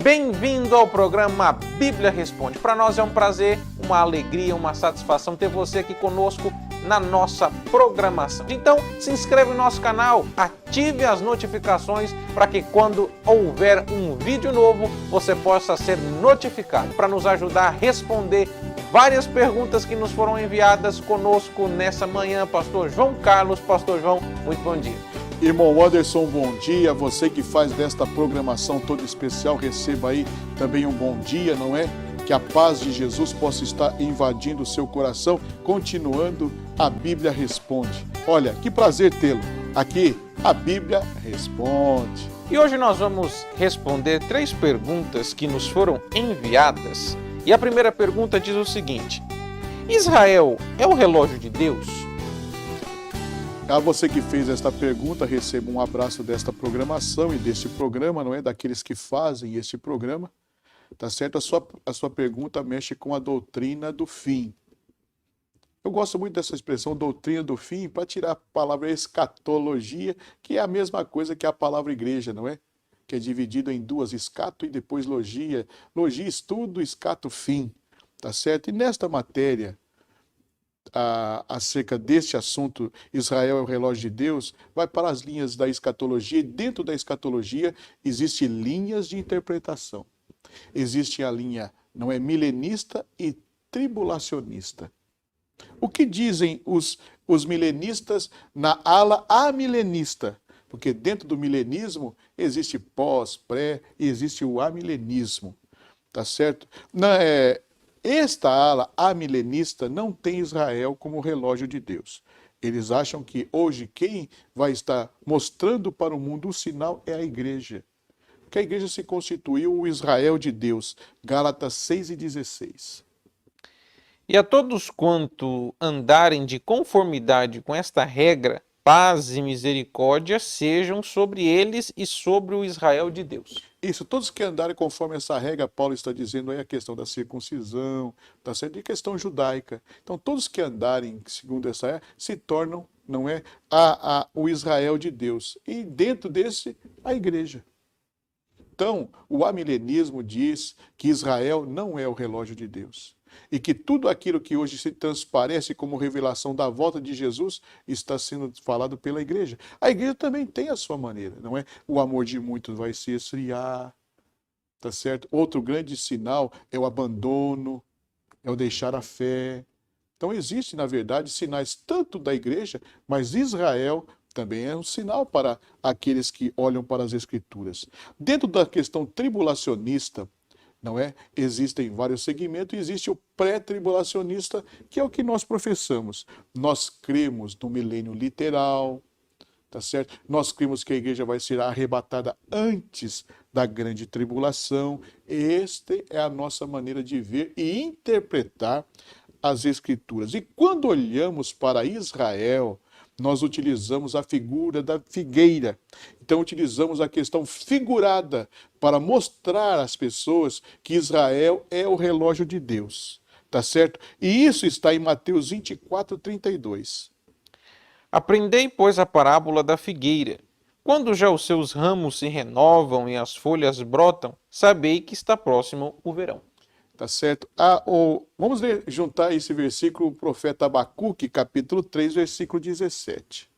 Bem-vindo ao programa Bíblia Responde. Para nós é um prazer, uma alegria, uma satisfação ter você aqui conosco na nossa programação. Então, se inscreve no nosso canal, ative as notificações para que quando houver um vídeo novo, você possa ser notificado, para nos ajudar a responder várias perguntas que nos foram enviadas conosco nessa manhã. Pastor João Carlos, Pastor João, muito bom dia. Irmão Anderson, bom dia. Você que faz desta programação toda especial, receba aí também um bom dia, não é? Que a paz de Jesus possa estar invadindo o seu coração, continuando a Bíblia Responde. Olha, que prazer tê-lo aqui, a Bíblia Responde. E hoje nós vamos responder 3 perguntas que nos foram enviadas. E a primeira pergunta diz o seguinte: Israel é o relógio de Deus? A você que fez esta pergunta, receba um abraço desta programação e deste programa, não é? Daqueles que fazem este programa, tá certo? A sua pergunta mexe com a doutrina do fim. Eu gosto muito dessa expressão, doutrina do fim, para tirar a palavra escatologia, que é a mesma coisa que a palavra igreja, não é? Que é dividido em duas, escato e depois logia. Logia, estudo, escato, fim, tá certo? E nesta matéria, acerca deste assunto, Israel é o relógio de Deus, vai para as linhas da escatologia, e dentro da escatologia existem linhas de interpretação. Existe a linha, não é, milenista e tribulacionista. O que dizem os milenistas na ala amilenista? Porque dentro do milenismo existe pós, pré e existe o amilenismo, tá certo? Esta ala amilenista não tem Israel como relógio de Deus. Eles acham que hoje quem vai estar mostrando para o mundo o sinal é a igreja. Que a igreja se constituiu o Israel de Deus. Gálatas 6:16. E a todos quanto andarem de conformidade com esta regra, paz e misericórdia sejam sobre eles e sobre o Israel de Deus. Isso, todos que andarem conforme essa regra, Paulo está dizendo aí a questão da circuncisão, tá certo? E questão judaica. Então, todos que andarem segundo essa regra se tornam, não é, o Israel de Deus. E dentro desse, a igreja. Então, o amilenismo diz que Israel não é o relógio de Deus. E que tudo aquilo que hoje se transparece como revelação da volta de Jesus está sendo falado pela igreja. A igreja também tem a sua maneira, não é? O amor de muitos vai se esfriar, tá certo? Outro grande sinal é o abandono, é o deixar a fé. Então existem, na verdade, sinais tanto da igreja, mas Israel também é um sinal para aqueles que olham para as Escrituras. Dentro da questão tribulacionista, não é? Existem vários segmentos e existe o pré-tribulacionista, que é o que nós professamos. Nós cremos no milênio literal, tá certo? Nós cremos que a igreja vai ser arrebatada antes da grande tribulação. Esta é a nossa maneira de ver e interpretar as Escrituras. E quando olhamos para Israel, nós utilizamos a figura da figueira. Então utilizamos a questão figurada para mostrar às pessoas que Israel é o relógio de Deus. Tá certo? E isso está em Mateus 24:32. Aprendei, pois, a parábola da figueira. Quando já os seus ramos se renovam e as folhas brotam, sabei que está próximo o verão. Tá certo? Vamos juntar esse versículo, o profeta Abacuque, capítulo 3, versículo 17.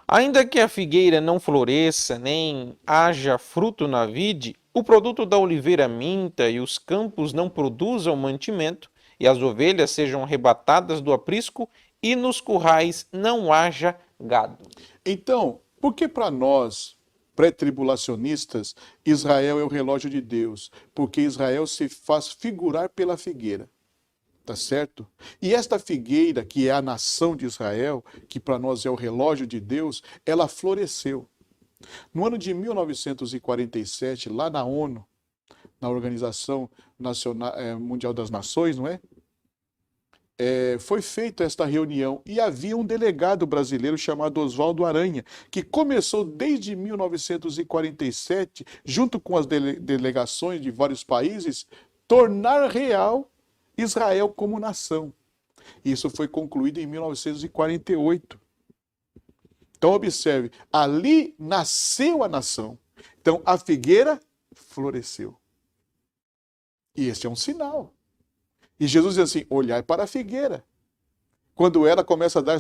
Ainda que a figueira não floresça, nem haja fruto na vide, o produto da oliveira minta e os campos não produzam mantimento, e as ovelhas sejam arrebatadas do aprisco, e nos currais não haja gado. Então, por que para nós, pré-tribulacionistas, Israel é o relógio de Deus? Porque Israel se faz figurar pela figueira. Tá certo? E esta figueira, que é a nação de Israel, que para nós é o relógio de Deus, ela floresceu. No ano de 1947, lá na ONU, na Organização Mundial das Nações, não é? Foi feita esta reunião e havia um delegado brasileiro chamado Oswaldo Aranha, que começou desde 1947, junto com as delegações de vários países, tornar real Israel como nação. Isso foi concluído em 1948. Então observe, ali nasceu a nação. Então a figueira floresceu. E este é um sinal. E Jesus diz assim, olhai para a figueira. Quando ela começa a dar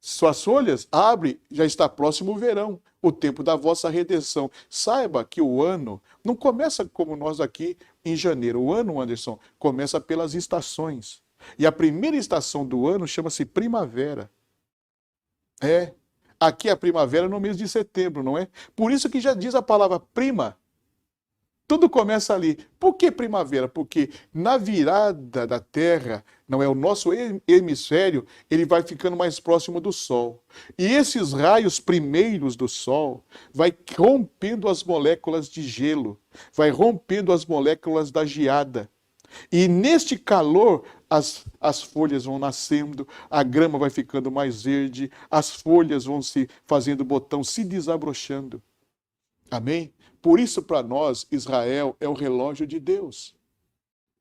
suas folhas, abre, já está próximo o verão, o tempo da vossa redenção. Saiba que o ano não começa como nós aqui em janeiro. O ano, Anderson, começa pelas estações. E a primeira estação do ano chama-se primavera. Aqui é a primavera no mês de setembro, não é? Por isso que já diz a palavra prima. Tudo começa ali. Por que primavera? Porque na virada da Terra, não é o nosso hemisfério, ele vai ficando mais próximo do Sol. E esses raios primeiros do Sol vai rompendo as moléculas de gelo, vai rompendo as moléculas da geada. E neste calor, as folhas vão nascendo, a grama vai ficando mais verde, as folhas vão se fazendo botão, se desabrochando. Amém? Por isso, para nós, Israel é o relógio de Deus.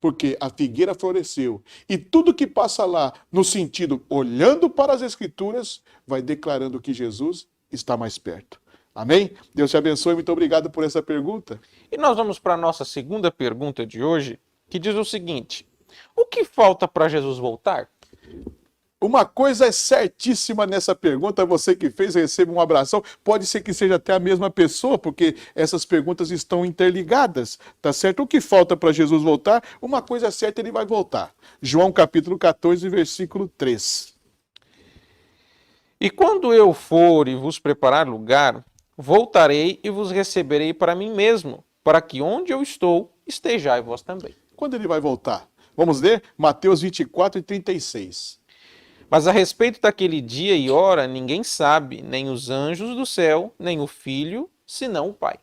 Porque a figueira floresceu. E tudo que passa lá, no sentido, olhando para as Escrituras, vai declarando que Jesus está mais perto. Amém? Deus te abençoe. Muito obrigado por essa pergunta. E nós vamos para a nossa segunda pergunta de hoje, que diz o seguinte: o que falta para Jesus voltar? Uma coisa é certíssima nessa pergunta, você que fez, receba um abração. Pode ser que seja até a mesma pessoa, porque essas perguntas estão interligadas, tá certo? O que falta para Jesus voltar? Uma coisa é certa, ele vai voltar. João capítulo 14, versículo 3. E quando eu for e vos preparar lugar, voltarei e vos receberei para mim mesmo, para que onde eu estou, estejais vós também. Quando ele vai voltar? Vamos ler Mateus 24 e 36. Mas a respeito daquele dia e hora, ninguém sabe, nem os anjos do céu, nem o Filho, senão o Pai.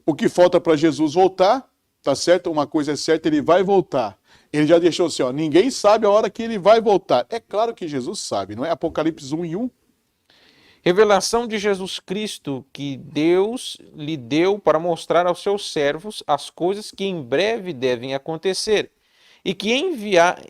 O que falta para Jesus voltar, tá certo? Uma coisa é certa, ele vai voltar. Ele já deixou assim, ó, ninguém sabe a hora que ele vai voltar. É claro que Jesus sabe, não é? Apocalipse 1:1. Revelação de Jesus Cristo que Deus lhe deu para mostrar aos seus servos as coisas que em breve devem acontecer. E que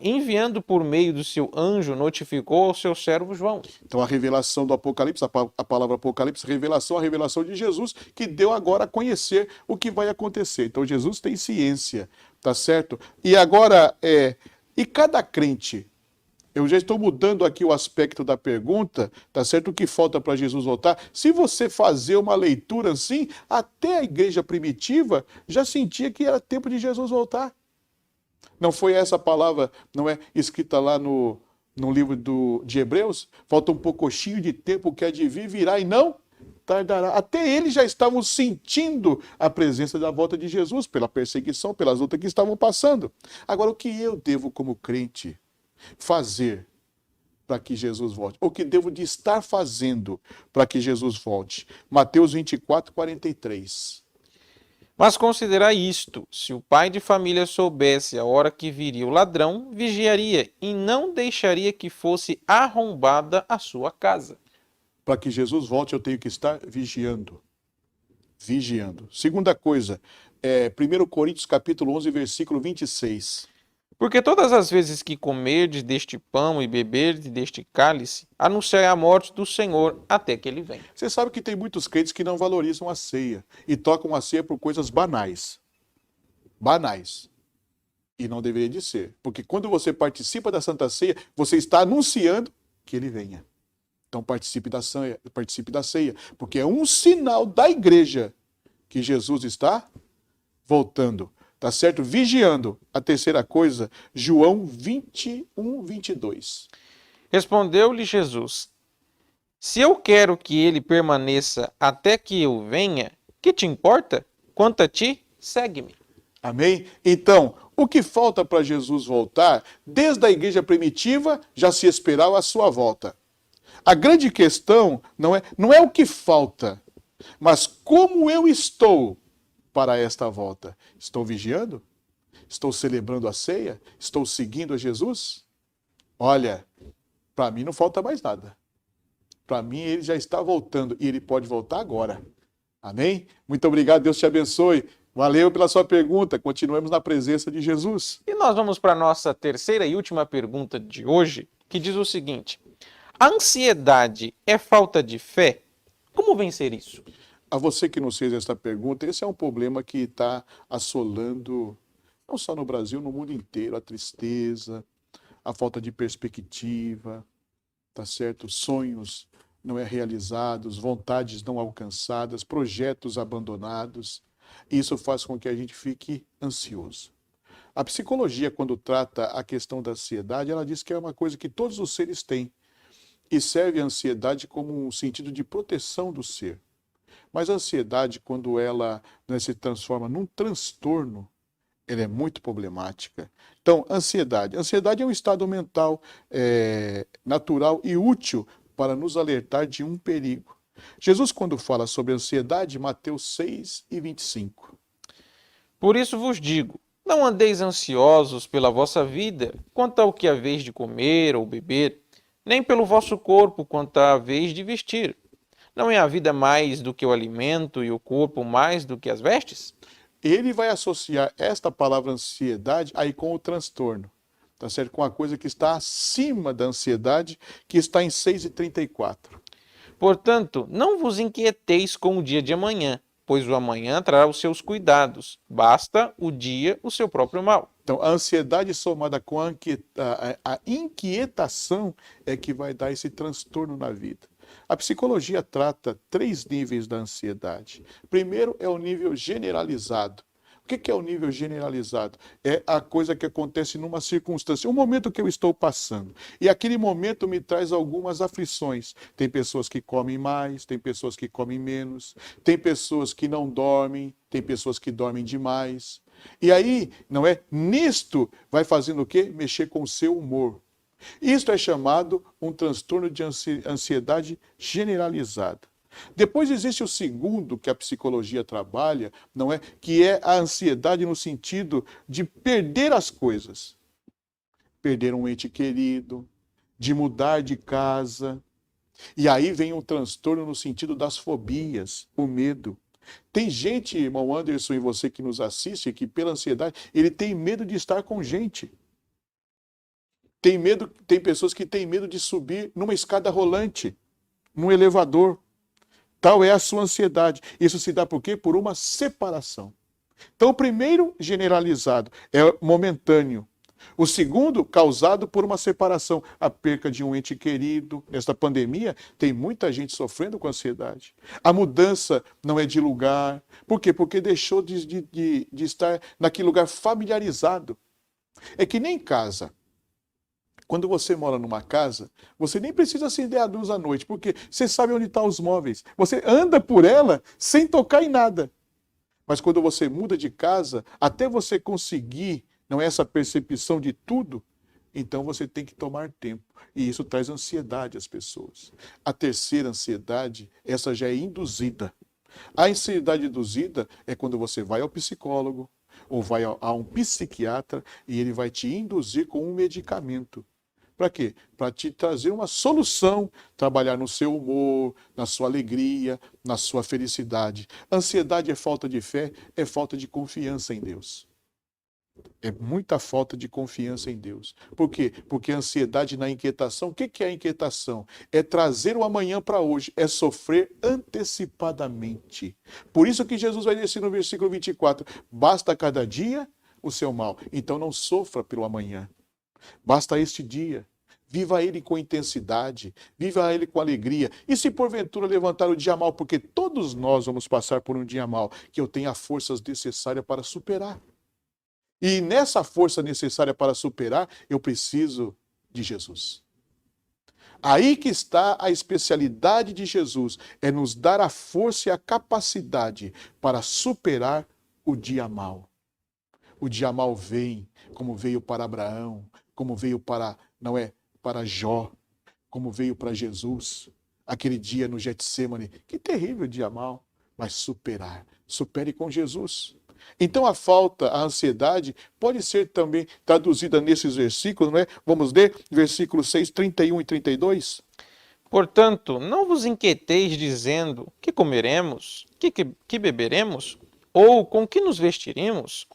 enviando por meio do seu anjo notificou ao seu servo João. Então a revelação do Apocalipse, a palavra Apocalipse, a revelação de Jesus, que deu agora a conhecer o que vai acontecer. Então Jesus tem ciência, tá certo? E agora, e cada crente, eu já estou mudando aqui o aspecto da pergunta, tá certo? O que falta para Jesus voltar? Se você fazer uma leitura assim, até a igreja primitiva já sentia que era tempo de Jesus voltar. Não foi essa palavra, não é escrita lá no livro de Hebreus? Falta um pouquinho de tempo que há de vir, virá e não tardará. Até eles já estavam sentindo a presença da volta de Jesus, pela perseguição, pelas lutas que estavam passando. Agora, o que eu devo, como crente, fazer para que Jesus volte? O que devo de estar fazendo para que Jesus volte? Mateus 24, 43. Mas considerai isto: se o pai de família soubesse a hora que viria o ladrão, vigiaria e não deixaria que fosse arrombada a sua casa. Para que Jesus volte, eu tenho que estar vigiando. Vigiando. Segunda coisa, 1 Coríntios capítulo 11, versículo 26. Porque todas as vezes que comerdes deste pão e beberdes deste cálice, anunciai a morte do Senhor até que ele venha. Você sabe que tem muitos crentes que não valorizam a ceia e tocam a ceia por coisas banais. Banais. E não deveria de ser. Porque quando você participa da Santa Ceia, você está anunciando que ele venha. Então participe da ceia, porque é um sinal da igreja que Jesus está voltando. Tá certo? Vigiando. A terceira coisa, João 21, 22. Respondeu-lhe Jesus: se eu quero que ele permaneça até que eu venha, que te importa? Quanto a ti, segue-me. Amém? Então, o que falta para Jesus voltar? Desde a igreja primitiva já se esperava a sua volta. A grande questão não é o que falta, mas como eu estou para esta volta. Estou vigiando? Estou celebrando a ceia? Estou seguindo a Jesus? Olha, para mim não falta mais nada. Para mim ele já está voltando e ele pode voltar agora. Amém? Muito obrigado, Deus te abençoe. Valeu pela sua pergunta. Continuemos na presença de Jesus. E nós vamos para a nossa terceira e última pergunta de hoje, que diz o seguinte: a ansiedade é falta de fé? Como vencer isso? A você que nos fez essa pergunta, esse é um problema que está assolando, não só no Brasil, no mundo inteiro, a tristeza, a falta de perspectiva, tá certo? Sonhos não realizados, vontades não alcançadas, projetos abandonados. Isso faz com que a gente fique ansioso. A psicologia, quando trata a questão da ansiedade, ela diz que é uma coisa que todos os seres têm e serve a ansiedade como um sentido de proteção do ser. Mas a ansiedade, quando ela, né, se transforma num transtorno, ela é muito problemática. Então, ansiedade. Ansiedade é um estado mental natural e útil para nos alertar de um perigo. Jesus, quando fala sobre ansiedade, Mateus 6:25. Por isso vos digo, não andeis ansiosos pela vossa vida, quanto ao que haveis de comer ou beber, nem pelo vosso corpo, quanto à haveis de vestir. Não é a vida mais do que o alimento e o corpo mais do que as vestes? Ele vai associar esta palavra ansiedade aí com o transtorno, tá certo? Com a coisa que está acima da ansiedade, que está em 6:34. Portanto, não vos inquieteis com o dia de amanhã, pois o amanhã trará os seus cuidados. Basta o dia o seu próprio mal. Então, a ansiedade somada com a inquietação é que vai dar esse transtorno na vida. A psicologia trata 3 níveis da ansiedade. Primeiro é o nível generalizado. O que é o nível generalizado? É a coisa que acontece numa circunstância, um momento que eu estou passando. E aquele momento me traz algumas aflições. Tem pessoas que comem mais, tem pessoas que comem menos, tem pessoas que não dormem, tem pessoas que dormem demais. E aí, não é? Nisto vai fazendo o quê? Mexer com o seu humor. Isto é chamado um transtorno de ansiedade generalizada. Depois existe o segundo que a psicologia trabalha, não é? Que é a ansiedade no sentido de perder as coisas. Perder um ente querido, de mudar de casa. E aí vem um transtorno no sentido das fobias, o medo. Tem gente, irmão Anderson, e você que nos assiste, que pela ansiedade, ele tem medo de estar com gente. Tem pessoas que têm medo de subir numa escada rolante, num elevador. Tal é a sua ansiedade. Isso se dá por quê? Por uma separação. Então, o primeiro, generalizado, é momentâneo. O segundo, causado por uma separação, a perca de um ente querido. Nesta pandemia, tem muita gente sofrendo com ansiedade. A mudança não é de lugar. Por quê? Porque deixou de estar naquele lugar familiarizado. É que nem casa. Quando você mora numa casa, você nem precisa acender a luz à noite, porque você sabe onde estão os móveis. Você anda por ela sem tocar em nada. Mas quando você muda de casa, até você conseguir, não é essa percepção de tudo, então você tem que tomar tempo. E isso traz ansiedade às pessoas. A terceira ansiedade, essa já é induzida. A ansiedade induzida é quando você vai ao psicólogo ou vai a um psiquiatra e ele vai te induzir com um medicamento. Para quê? Para te trazer uma solução, trabalhar no seu humor, na sua alegria, na sua felicidade. Ansiedade é falta de fé, é falta de confiança em Deus. É muita falta de confiança em Deus. Por quê? Porque a ansiedade na inquietação, o que é a inquietação? É trazer o amanhã para hoje, é sofrer antecipadamente. Por isso que Jesus vai dizer no versículo 24, basta cada dia o seu mal, então não sofra pelo amanhã. Basta este dia. Viva ele com intensidade, viva ele com alegria. E se porventura levantar o dia mal, porque todos nós vamos passar por um dia mal, que eu tenha as forças necessárias para superar. E nessa força necessária para superar, eu preciso de Jesus. Aí que está a especialidade de Jesus, é nos dar a força e a capacidade para superar o dia mal. O dia mal vem, como veio para Abraão, como veio para Jó, como veio para Jesus, aquele dia no Getsemane. Que terrível dia mal, mas superar. Supere com Jesus. Então a ansiedade, pode ser também traduzida nesses versículos, não é? Vamos ler versículos 6, 31 e 32. Portanto, não vos inquieteis dizendo, que comeremos, que beberemos, ou com que nos vestiremos?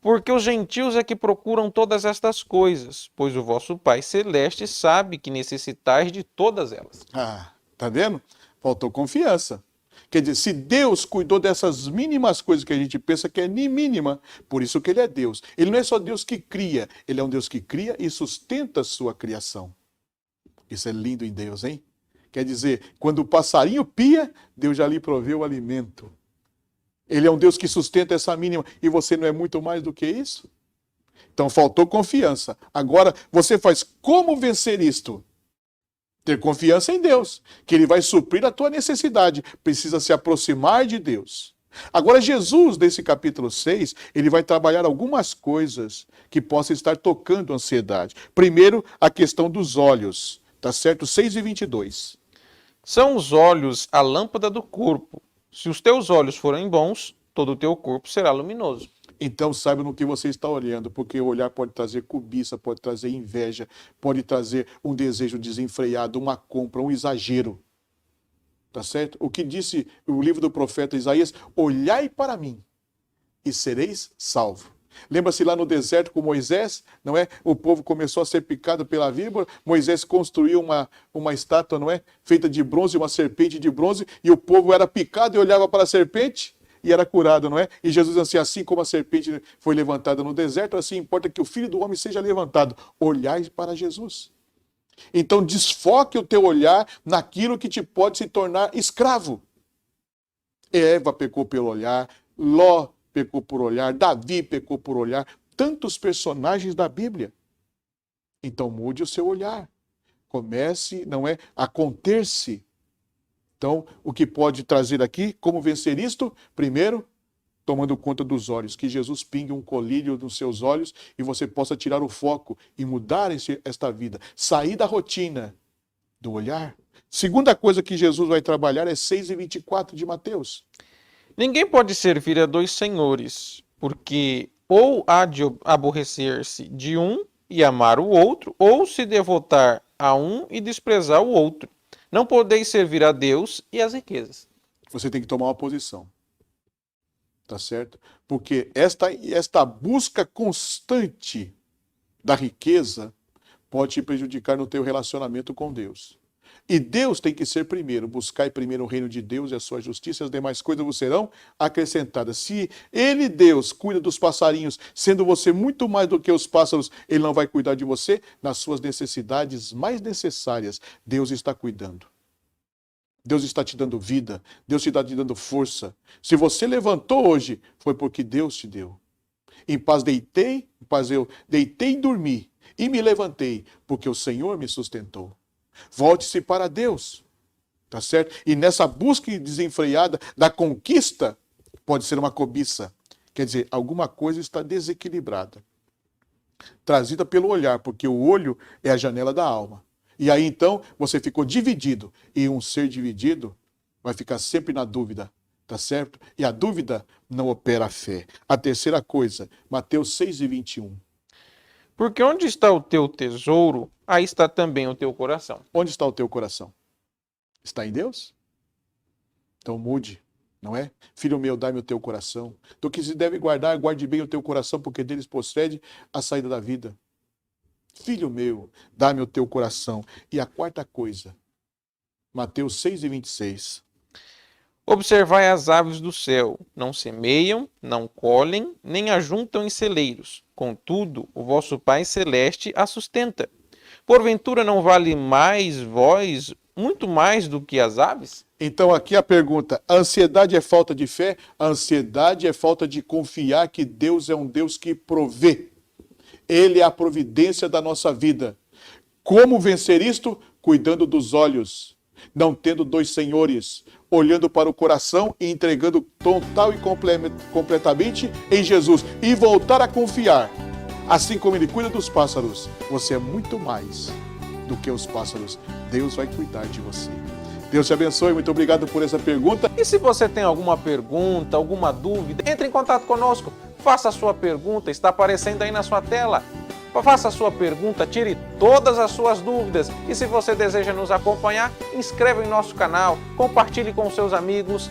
Porque os gentios é que procuram todas estas coisas, pois o vosso Pai Celeste sabe que necessitais de todas elas. Tá vendo? Faltou confiança. Quer dizer, se Deus cuidou dessas mínimas coisas que a gente pensa que é mínima, por isso que ele é Deus. Ele não é só Deus que cria, ele é um Deus que cria e sustenta a sua criação. Isso é lindo em Deus, hein? Quer dizer, quando o passarinho pia, Deus já lhe proveu o alimento. Ele é um Deus que sustenta essa mínima e você não é muito mais do que isso? Então faltou confiança. Agora você faz como vencer isto? Ter confiança em Deus, que Ele vai suprir a tua necessidade. Precisa se aproximar de Deus. Agora Jesus, nesse capítulo 6, ele vai trabalhar algumas coisas que possam estar tocando a ansiedade. Primeiro, a questão dos olhos. Tá certo? 6:22. São os olhos a lâmpada do corpo. Se os teus olhos forem bons, todo o teu corpo será luminoso. Então saiba no que você está olhando, porque o olhar pode trazer cobiça, pode trazer inveja, pode trazer um desejo desenfreado, uma compra, um exagero. Tá certo? O que disse o livro do profeta Isaías: olhai para mim e sereis salvos. Lembra-se lá no deserto com Moisés, não é? O povo começou a ser picado pela víbora, Moisés construiu uma estátua, não é? Feita de bronze, uma serpente de bronze, e o povo era picado e olhava para a serpente e era curado, não é? E Jesus disse assim como a serpente foi levantada no deserto, assim importa que o Filho do Homem seja levantado. Olhai para Jesus. Então desfoque o teu olhar naquilo que te pode se tornar escravo. Eva pecou pelo olhar, Ló pecou por olhar, Davi pecou por olhar, tantos personagens da Bíblia. Então mude o seu olhar. Comece, não é, a conter-se. Então, o que pode trazer aqui, como vencer isto? Primeiro, tomando conta dos olhos, que Jesus pingue um colírio nos seus olhos e você possa tirar o foco e mudar esta vida, sair da rotina do olhar. Segunda coisa que Jesus vai trabalhar é 6:24 de Mateus. Ninguém pode servir a dois senhores, porque ou há de aborrecer-se de um e amar o outro, ou se devotar a um e desprezar o outro. Não podeis servir a Deus e às riquezas. Você tem que tomar uma posição. Tá certo? Porque esta busca constante da riqueza pode te prejudicar no teu relacionamento com Deus. E Deus tem que ser primeiro. Buscai primeiro o reino de Deus e a sua justiça, e as demais coisas vos serão acrescentadas. Se Ele, Deus, cuida dos passarinhos, sendo você muito mais do que os pássaros, Ele não vai cuidar de você nas suas necessidades mais necessárias. Deus está cuidando. Deus está te dando vida, Deus está te dando força. Se você levantou hoje, foi porque Deus te deu. Em paz eu deitei e dormi, e me levantei, porque o Senhor me sustentou. Volte-se para Deus, tá certo? E nessa busca desenfreada da conquista, pode ser uma cobiça. Quer dizer, alguma coisa está desequilibrada. Trazida pelo olhar, porque o olho é a janela da alma. E aí então você ficou dividido. E um ser dividido vai ficar sempre na dúvida, tá certo? E a dúvida não opera a fé. A terceira coisa, Mateus 6:21. Porque onde está o teu tesouro, aí está também o teu coração. Onde está o teu coração? Está em Deus? Então mude, não é? Filho meu, dá-me o teu coração. Do que se deve guardar, guarde bem o teu coração, porque deles procede a saída da vida. Filho meu, dá-me o teu coração. E a quarta coisa, Mateus 6:26. Observai as aves do céu, não semeiam, não colhem, nem ajuntam em celeiros. Contudo, o vosso Pai Celeste a sustenta. Porventura não vale mais vós, muito mais do que as aves? Então aqui a pergunta, a ansiedade é falta de fé? A ansiedade é falta de confiar que Deus é um Deus que provê. Ele é a providência da nossa vida. Como vencer isto? Cuidando dos olhos, não tendo dois senhores, olhando para o coração e entregando total e completamente em Jesus. E voltar a confiar. Assim como Ele cuida dos pássaros, você é muito mais do que os pássaros. Deus vai cuidar de você. Deus te abençoe, muito obrigado por essa pergunta. E se você tem alguma pergunta, alguma dúvida, entre em contato conosco. Faça a sua pergunta, está aparecendo aí na sua tela. Faça a sua pergunta, tire todas as suas dúvidas. E se você deseja nos acompanhar, inscreva em nosso canal, compartilhe com seus amigos.